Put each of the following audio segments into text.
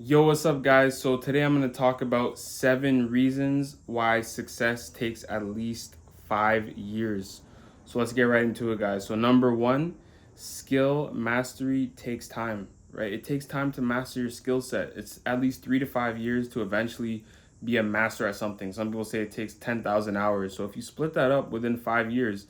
Yo, what's up, guys? So, today I'm going to talk about 7 reasons why success takes at least 5 years. So, let's get right into it, guys. So, number one, skill mastery takes time, right? It takes time to master your skill set. It's at least 3 to 5 years to eventually be a master at something. Some people say it takes 10,000 hours. So, if you split that up within 5 years,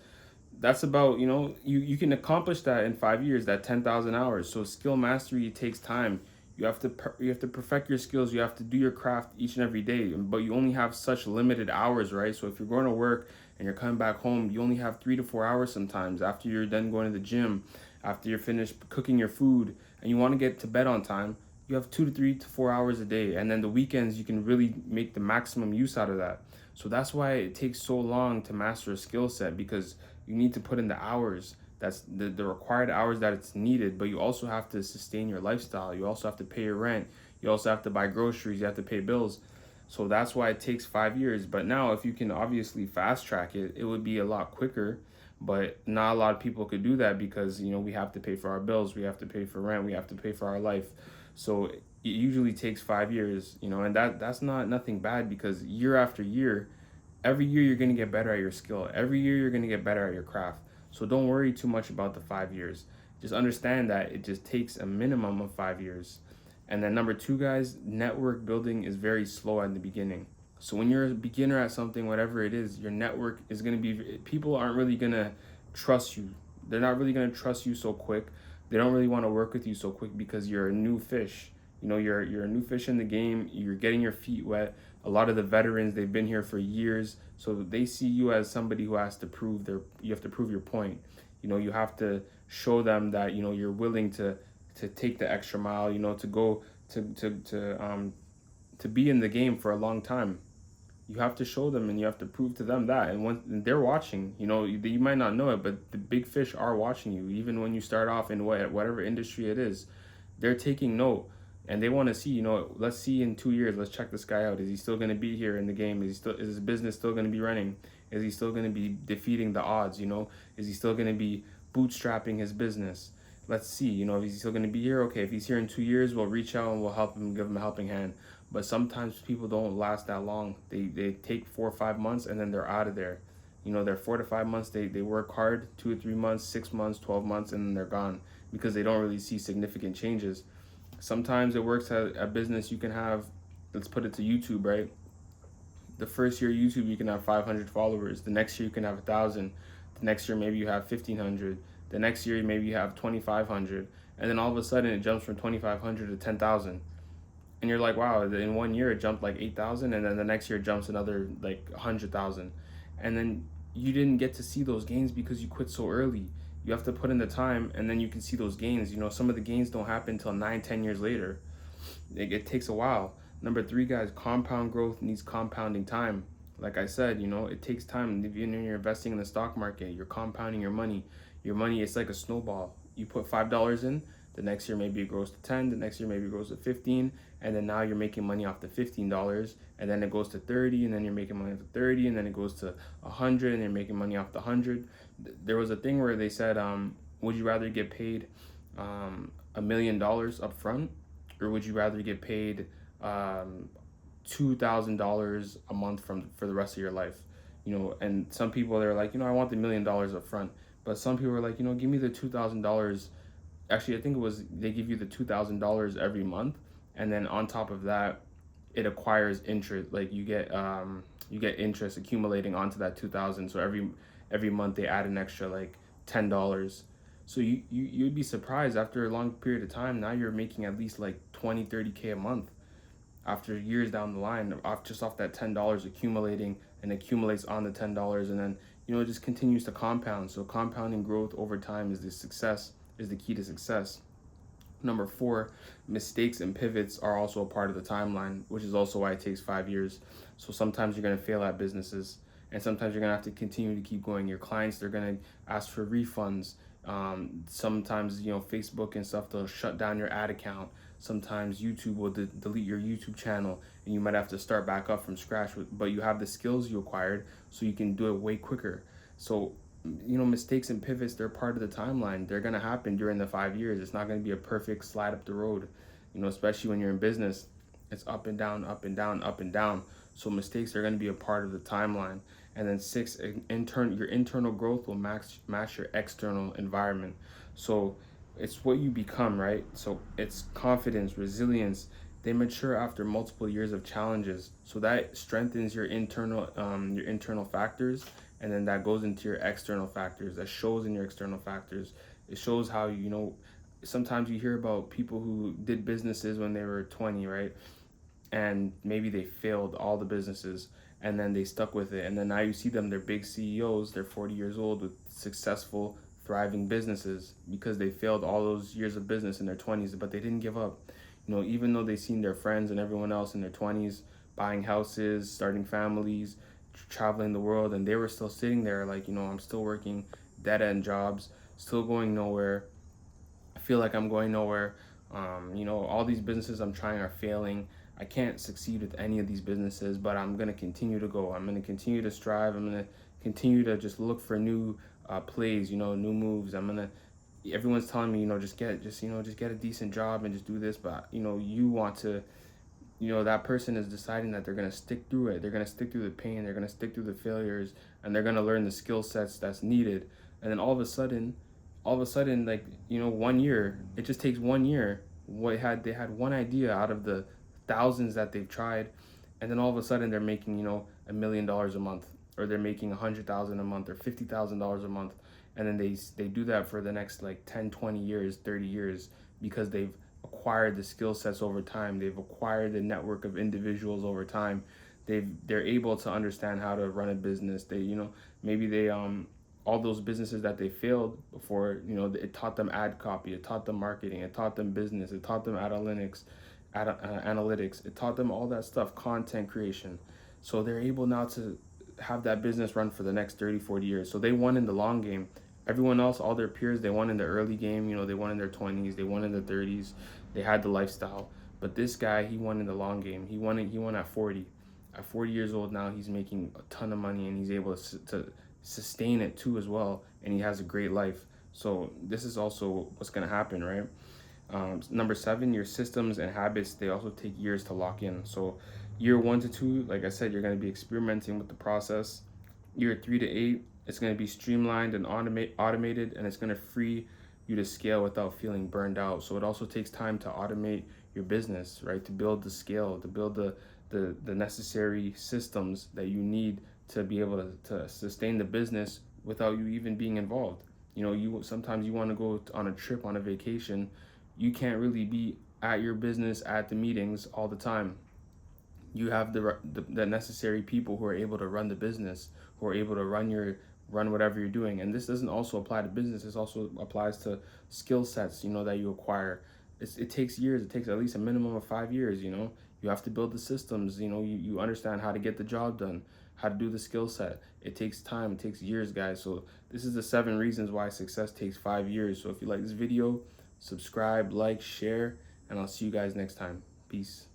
that's about, you can accomplish that in 5 years, that 10,000 hours. So skill mastery takes time. You have to perfect your skills. You have to do your craft each and every day, but you only have such limited hours, right? So if you're going to work and you're coming back home, you only have 3 to 4 hours sometimes after you're done going to the gym, after you're finished cooking your food, and you want to get to bed on time. You have 2 to 3 to 4 hours a day, and then the weekends you can really make the maximum use out of that. So that's why it takes so long to master a skill set, because you need to put in the hours. That's the required hours that it's needed, but you also have to sustain your lifestyle. You also have to pay your rent. You also have to buy groceries. You have to pay bills. So that's why it takes 5 years. But now, if you can obviously fast track it, it would be a lot quicker. But not a lot of people could do that because, we have to pay for our bills. We have to pay for rent. We have to pay for our life. So it usually takes 5 years, and that's not nothing bad, because year after year, every year you're going to get better at your skill. Every year you're going to get better at your craft. So don't worry too much about the 5 years. Just understand that it just takes a minimum of 5 years. And then number two, guys, network building is very slow at the beginning. So when you're a beginner at something, whatever it is, your network is going to be, people aren't really going to trust you. They're not really going to trust you so quick. They don't really want to work with you so quick because you're a new fish. You're a new fish in the game. You're getting your feet wet. A lot of the veterans, they've been here for years, so they see you as somebody who has to prove their. You have to prove your point. You have to show them that you're willing to take the extra mile. To go to be in the game for a long time. You have to show them, and you have to prove to them that. And when they're watching, you might not know it, but the big fish are watching you. Even when you start off in whatever industry it is, they're taking note, and they want to see. Let's see in 2 years. Let's check this guy out. Is he still going to be here in the game? Is his business still going to be running? Is he still going to be defeating the odds? Is he still going to be bootstrapping his business? Let's see. If he's still going to be here. Okay, if he's here in 2 years, we'll reach out and we'll help him, give him a helping hand. But sometimes people don't last that long. They take 4 or 5 months and then they're out of there. They're 4 to 5 months. They work hard, 2 or 3 months, 6 months, 12 months, and then they're gone because they don't really see significant changes. Sometimes it works at a business. You can have, let's put it to YouTube, right? The first year YouTube, you can have 500 followers. The next year you can have 1,000. The next year maybe you have 1,500. The next year maybe you have 2,500. And then all of a sudden it jumps from 2,500 to 10,000. And you're like, wow, in 1 year it jumped like 8,000, and then the next year it jumps another like 100,000. And then you didn't get to see those gains because you quit so early. You have to put in the time, and then you can see those gains. Some of the gains don't happen until 9, 10 years later. It takes a while. Number three, guys, compound growth needs compounding time. Like I said, it takes time. If you're investing in the stock market, you're compounding your money. Your money is like a snowball. You put $5 in, the next year maybe it grows to 10, the next year maybe it grows to 15, and then now you're making money off the $15, and then it goes to 30, and then you're making money off the 30, and then it goes to 100, and you're making money off the 100. There was a thing where they said, would you rather get paid $1 million up front, or would you rather get paid $2,000 a month for the rest of your life? And some people, they're like, I want the $1 million up front, but some people are like, give me the $2,000. Actually, I think it was, they give you the $2,000 every month, and then on top of that, it acquires interest. Like you get interest accumulating onto that 2,000. So every month they add an extra like $10. So you'd be surprised, after a long period of time, now you're making at least like 20, 30K a month after years down the line, off that $10 accumulating, and accumulates on the $10, and then it just continues to compound. So compounding growth over time is the key to success. Number four, mistakes and pivots are also a part of the timeline, which is also why it takes 5 years. So sometimes you're going to fail at businesses, and sometimes you're going to have to continue to keep going. Your clients, they're going to ask for refunds. Sometimes, Facebook and stuff, they'll shut down your ad account. Sometimes YouTube will delete your YouTube channel, and you might have to start back up from scratch. But you have the skills you acquired, so you can do it way quicker. So mistakes and pivots, they're part of the timeline. They're going to happen during the 5 years. It's not going to be a perfect slide up the road. especially when you're in business, it's up and down, up and down, up and down. So mistakes are going to be a part of the timeline. And then six, your internal growth will match your external environment. So it's what you become, right? So it's confidence, resilience. They mature after multiple years of challenges. So that strengthens your internal factors, and then that goes into your external factors. That shows in your external factors. It shows how sometimes you hear about people who did businesses when they were 20, right? And maybe they failed all the businesses, and then they stuck with it, and then now you see them, they're big CEOs, they're 40 years old with successful thriving businesses because they failed all those years of business in their 20s, but they didn't give up. Even though they seen their friends and everyone else in their 20s buying houses, starting families, traveling the world, and they were still sitting there like, I'm still working dead end jobs, still going nowhere. I feel like I'm going nowhere. All these businesses I'm trying are failing. I can't succeed with any of these businesses, but I'm gonna continue to go. I'm gonna continue to strive. I'm gonna continue to just look for new plays, new moves. Everyone's telling me, just get a decent job and just do this, but you want to. That person is deciding that they're gonna stick through it. They're gonna stick through the pain. They're gonna stick through the failures, and they're gonna learn the skill sets that's needed. And then all of a sudden, like 1 year, it just takes 1 year. They had one idea out of the thousands that they've tried, and then all of a sudden they're making $1 million a month, or they're making 100,000 a month, or $50,000 a month, and then they do that for the next like 10, 20 years, 30 years, because they've acquired the skill sets over time. They've acquired the network of individuals over time. They're able to understand how to run a business. Maybe they all those businesses that they failed before, it taught them ad copy, it taught them marketing, it taught them business, it taught them analytics, it taught them all that stuff, content creation. So they're able now to have that business run for the next 30, 40 years. So they won in the long game. Everyone else, all their peers, they won in the early game. They won in their 20s, they won in their 30s. They had the lifestyle. But this guy, he won in the long game. He won at 40. At 40 years old now, he's making a ton of money, and he's able to sustain it too as well, and he has a great life. So this is also what's going to happen, right? Number seven, your systems and habits, they also take years to lock in. So year 1 to 2, like I said, you're going to be experimenting with the process. Year 3 to 8, it's going to be streamlined and automated, and it's going to free you to scale without feeling burned out. So it also takes time to automate your business, right? To build the scale, to build the necessary systems that you need to be able to sustain the business without you even being involved. Sometimes you want to go on a trip, on a vacation. You can't really be at your business, at the meetings all the time. You have the necessary people who are able to run the business, who are able to run whatever you're doing. And this doesn't also apply to business. This also applies to skill sets, that you acquire. It takes years. It takes at least a minimum of 5 years. You have to build the systems. You understand how to get the job done, how to do the skill set. It takes time. It takes years, guys. So this is the 7 reasons why success takes 5 years. So if you like this video, subscribe, like, share, and I'll see you guys next time. Peace.